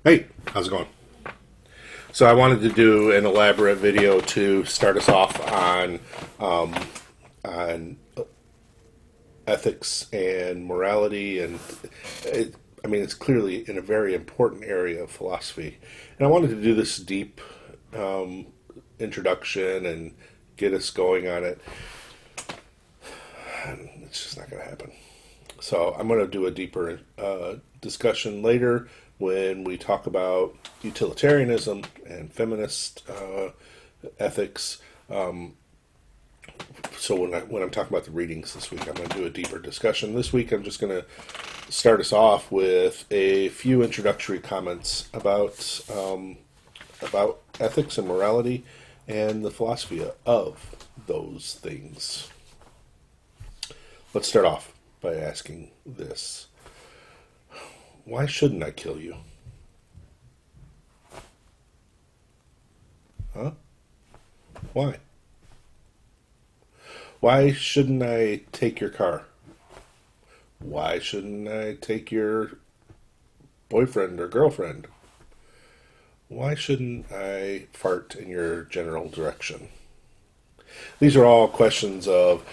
Hey, how's it going? So I wanted to do an elaborate video to start us off um, on ethics and morality, and it's clearly in a very important area of philosophy. And I wanted to do this deep um, introduction and get us going on it. It's just not going to happen. So I'm going to do a deeper discussion later when we talk about utilitarianism and feminist ethics. So when I'm talking about the readings this week, I'm going to do a deeper discussion. This week, I'm just going to start us off with a few introductory comments about ethics and morality and the philosophy of those things. Let's start off by asking this: why shouldn't I kill you? Huh? Why? Why shouldn't I take your car? Why shouldn't I take your boyfriend or girlfriend? Why shouldn't I fart in your general direction? These are all questions of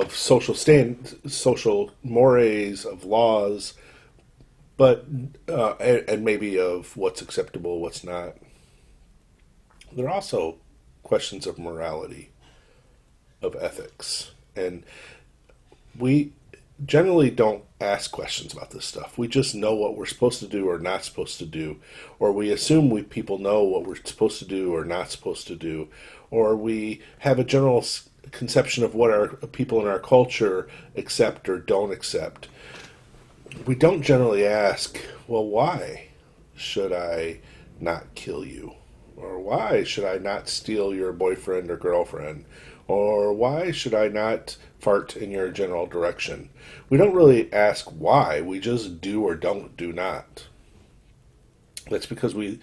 social mores, of laws, but and maybe of what's acceptable, what's not. They're also questions of morality, of ethics, and we generally don't ask questions about this stuff. We just know what we're supposed to do or not supposed to do, or we assume people know what we're supposed to do or not supposed to do, or we have a general conception of what our people in our culture accept or don't accept. We don't generally ask, well, why should I not kill you? Or why should I not steal your boyfriend or girlfriend? Or why should I not fart in your general direction? We don't really ask why, we just do or don't do not. That's because we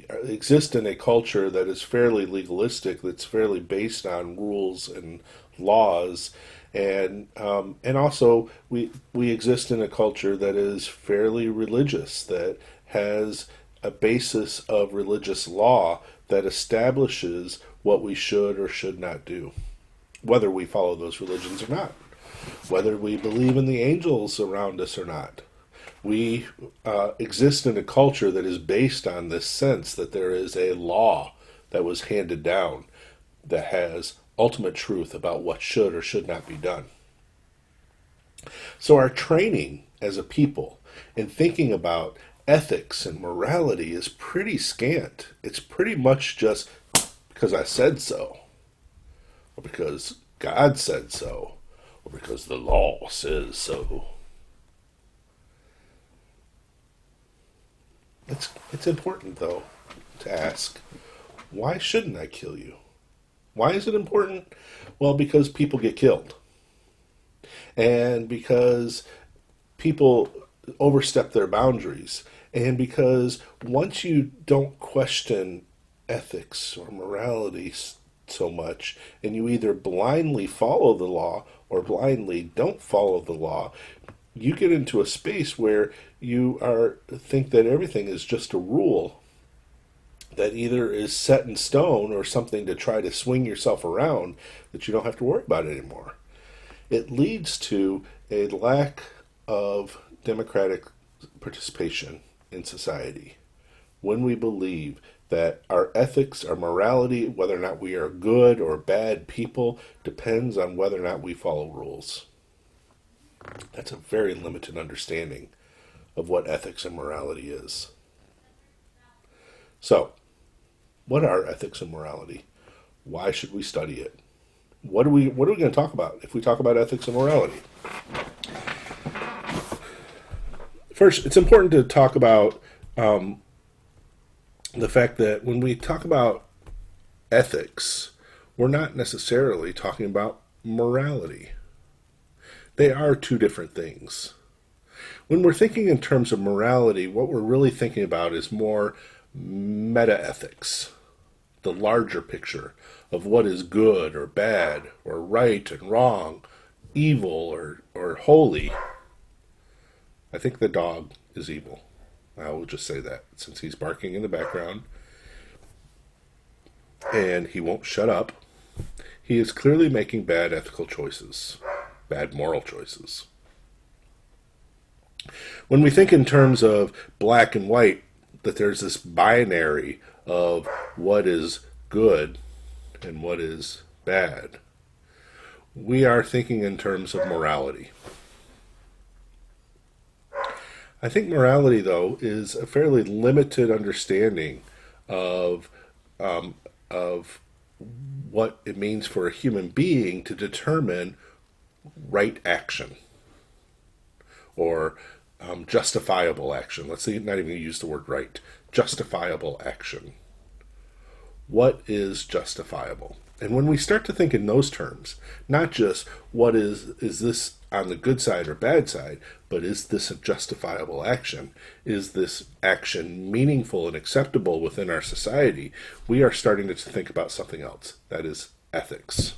exist in a culture that is fairly legalistic, that's fairly based on rules and laws, and also we exist in a culture that is fairly religious, that has a basis of religious law that establishes what we should or should not do, whether we follow those religions or not, whether we believe in the angels around us or not. We exist in a culture that is based on this sense that there is a law that was handed down that has ultimate truth about what should or should not be done. So, our training as a people in thinking about ethics and morality is pretty scant. It's pretty much just because I said so, or because God said so, or because the law says so. It's important, though, to ask, why shouldn't I kill you? Why is it important? Well, because people get killed. And because people overstep their boundaries. And because once you don't question ethics or morality so much, and you either blindly follow the law or blindly don't follow the law, you get into a space where you are think that everything is just a rule that either is set in stone or something to try to swing yourself around that you don't have to worry about anymore. It leads to a lack of democratic participation in society when we believe that our ethics, our morality, whether or not we are good or bad people, depends on whether or not we follow rules. That's a very limited understanding of what ethics and morality is. So, what are ethics and morality? Why should we study it? What are we going to talk about if we talk about ethics and morality? First, it's important to talk about the fact that when we talk about ethics, we're not necessarily talking about morality. They are two different things. When we're thinking in terms of morality, what we're really thinking about is more meta ethics, the larger picture of what is good or bad or right and wrong, evil or holy. I think the dog is evil. I will just say that since he's barking in the background and he won't shut up, he is clearly making bad ethical choices, bad moral choices. When we think in terms of black and white, that there's this binary of what is good and what is bad, we are thinking in terms of morality. I think morality, though, is a fairly limited understanding of of what it means for a human being to determine right action or justifiable action. Let's say not even use the word right. Justifiable action. What is justifiable? And when we start to think in those terms, not just what is this on the good side or bad side, but is this a justifiable action? Is this action meaningful and acceptable within our society? We are starting to think about something else. That is ethics.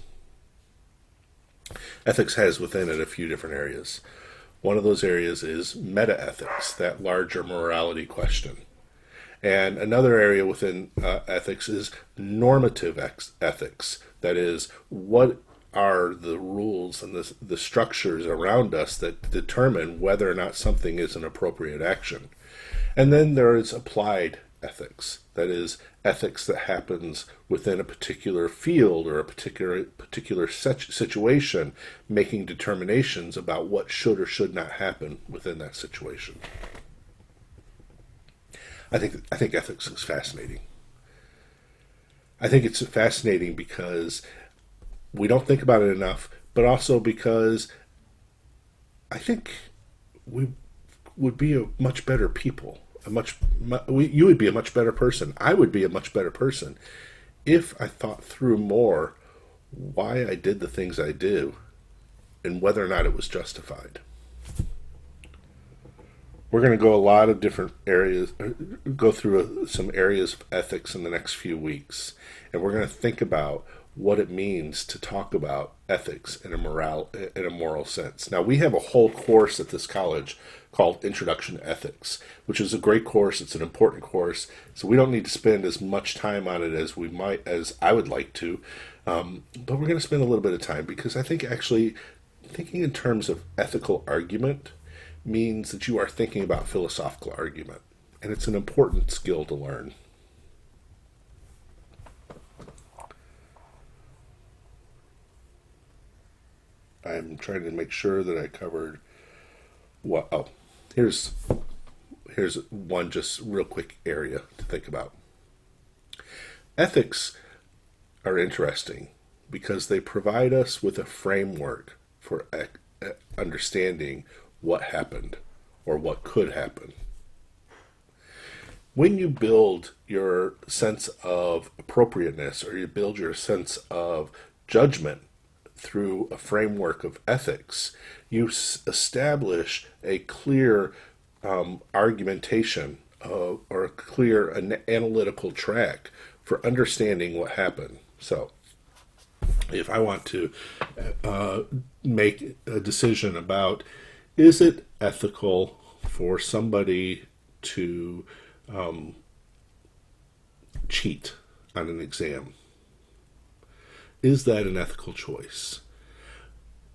Ethics has within it a few different areas. One of those areas is meta-ethics, that larger morality question. And another area within ethics is normative ethics. That is, what are the rules and the structures around us that determine whether or not something is an appropriate action. And then there is applied ethics. That is, ethics that happens within a particular field or a particular situation, making determinations about what should or should not happen within that situation. I think ethics is fascinating. I think it's fascinating because we don't think about it enough, but also because I think we would be a much better people. You would be a much better person. I would be a much better person if I thought through more why I did the things I do and whether or not it was justified. We're going to go a lot of different areas, go through some areas of ethics in the next few weeks, and we're going to think about what it means to talk about ethics in a moral sense. Now, we have a whole course at this college called Introduction to Ethics, which is a great course. It's an important course, so we don't need to spend as much time on it as I would like to, but we're going to spend a little bit of time because I think actually thinking in terms of ethical argument means that you are thinking about philosophical argument, and it's an important skill to learn. I'm trying to make sure that I covered what. Oh, here's one just real quick area to think about. Ethics are interesting because they provide us with a framework for understanding what happened or what could happen. When you build your sense of appropriateness or you build your sense of judgment through a framework of ethics, you establish a clear argumentation or a clear analytical track for understanding what happened. So, if I want to make a decision about is it ethical for somebody to cheat on an exam? Is that an ethical choice?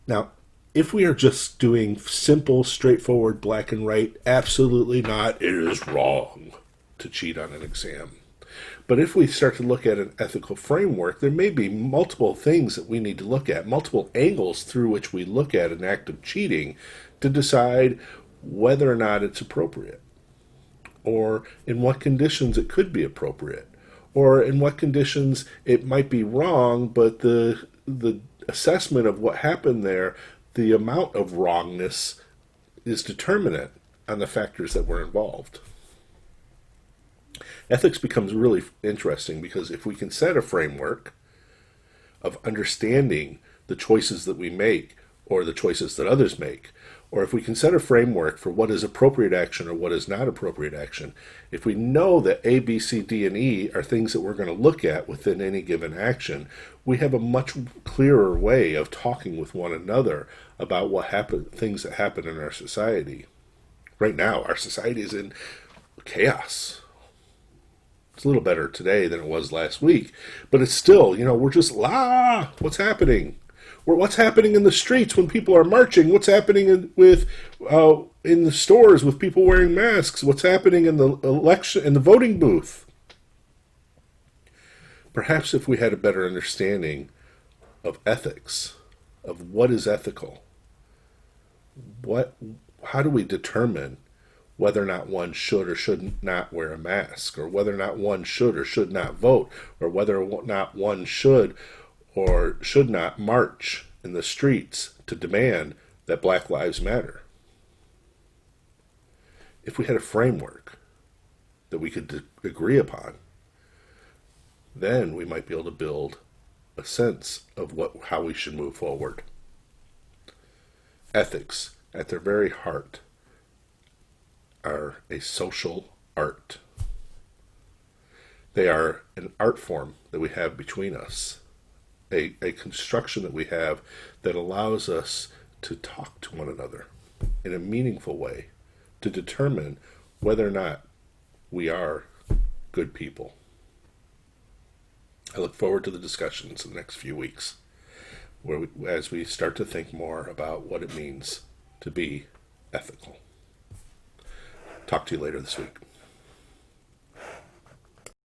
Now, if we are just doing simple, straightforward, black and white, absolutely not, it is wrong to cheat on an exam. But if we start to look at an ethical framework, there may be multiple things that we need to look at, multiple angles through which we look at an act of cheating to decide whether or not it's appropriate, or in what conditions it could be appropriate, or in what conditions it might be wrong, but the assessment of what happened there, the amount of wrongness is determinate on the factors that were involved. Ethics becomes really interesting because if we can set a framework of understanding the choices that we make or the choices that others make, or if we can set a framework for what is appropriate action or what is not appropriate action, if we know that A, B, C, D, and E are things that we're going to look at within any given action, we have a much clearer way of talking with one another about things that happen in our society. Right now, our society is in chaos. It's a little better today than it was last week, but it's still, we're just, what's happening? What's happening in the streets when people are marching? What's happening in the stores with people wearing masks? What's happening in the election, in the voting booth? Perhaps if we had a better understanding of ethics, of what is ethical, how do we determine whether or not one should or should not wear a mask, or whether or not one should or should not vote, or whether or not one should or should not march in the streets to demand that Black Lives Matter? If we had a framework that we could agree upon, then we might be able to build a sense of how we should move forward. Ethics, at their very heart, are a social art. They are an art form that we have between us, a construction that we have that allows us to talk to one another in a meaningful way to determine whether or not we are good people. I look forward to the discussions in the next few weeks, as we start to think more about what it means to be ethical. Talk to you later this week.